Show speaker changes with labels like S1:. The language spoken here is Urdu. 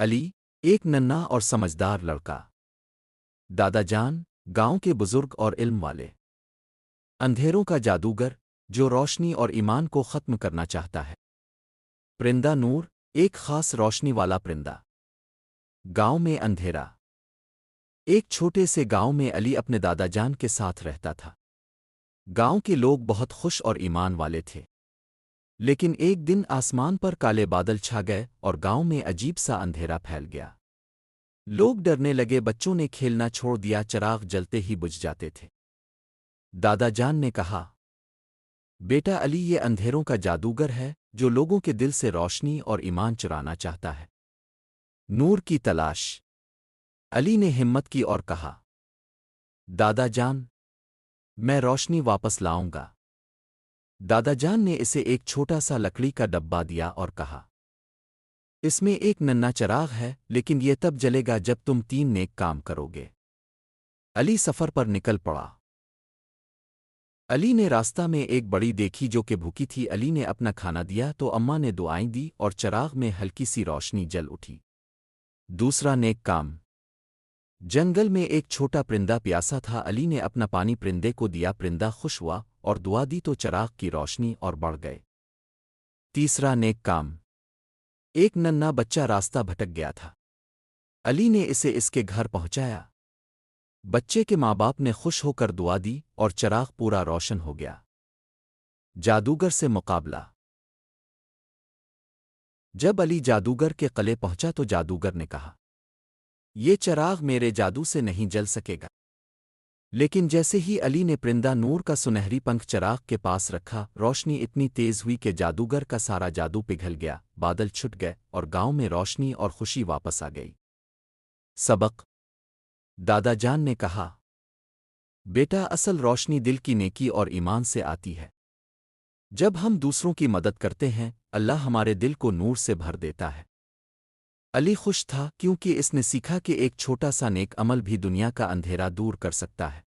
S1: علی ایک ننھا اور سمجھدار لڑکا۔ دادا جان گاؤں کے بزرگ اور علم والے۔ اندھیروں کا جادوگر جو روشنی اور ایمان کو ختم کرنا چاہتا ہے۔ پرندہ نور ایک خاص روشنی والا پرندہ۔ گاؤں میں اندھیرا۔ ایک چھوٹے سے گاؤں میں علی اپنے دادا جان کے ساتھ رہتا تھا۔ گاؤں کے لوگ بہت خوش اور ایمان والے تھے۔ لیکن ایک دن آسمان پر کالے بادل چھا گئے اور گاؤں میں عجیب سا اندھیرا پھیل گیا۔ لوگ ڈرنے لگے، بچوں نے کھیلنا چھوڑ دیا، چراغ جلتے ہی بجھ جاتے تھے۔ دادا جان نے کہا، بیٹا علی، یہ اندھیروں کا جادوگر ہے جو لوگوں کے دل سے روشنی اور ایمان چرانا چاہتا ہے۔ نور کی تلاش۔ علی نے ہمت کی اور کہا، دادا جان میں روشنی واپس لاؤں گا۔ دادا جان نے اسے ایک چھوٹا سا لکڑی کا ڈبہ دیا اور کہا، اس میں ایک ننھا چراغ ہے، لیکن یہ تب جلے گا جب تم 3 نیک کام کرو گے۔ علی سفر پر نکل پڑا۔ علی نے راستہ میں ایک بڑی دیکھی جو کہ بھوکی تھی۔ علی نے اپنا کھانا دیا تو اماں نے دعائیں دی اور چراغ میں ہلکی سی روشنی جل اٹھی۔ دوسرا نیک کام۔ جنگل میں ایک چھوٹا پرندہ پیاسا تھا۔ علی نے اپنا پانی پرندے کو دیا، پرندہ خوش ہوا اور دعا دی تو چراغ کی روشنی اور بڑھ گئے۔ تیسرا نیک کام۔ ایک ننھا بچہ راستہ بھٹک گیا تھا۔ علی نے اسے اس کے گھر پہنچایا۔ بچے کے ماں باپ نے خوش ہو کر دعا دی اور چراغ پورا روشن ہو گیا۔ جادوگر سے مقابلہ۔ جب علی جادوگر کے قلعے پہنچا تو جادوگر نے کہا، یہ چراغ میرے جادو سے نہیں جل سکے گا۔ لیکن جیسے ہی علی نے پرندہ نور کا سنہری پنکھ چراغ کے پاس رکھا، روشنی اتنی تیز ہوئی کہ جادوگر کا سارا جادو پگھل گیا، بادل چھٹ گئے اور گاؤں میں روشنی اور خوشی واپس آ گئی۔ سبق۔ دادا جان نے کہا، بیٹا اصل روشنی دل کی نیکی اور ایمان سے آتی ہے۔ جب ہم دوسروں کی مدد کرتے ہیں، اللہ ہمارے دل کو نور سے بھر دیتا ہے۔ علی خوش تھا کیونکہ اس نے سیکھا کہ ایک چھوٹا سا نیک عمل بھی دنیا کا اندھیرا دور کر سکتا ہے۔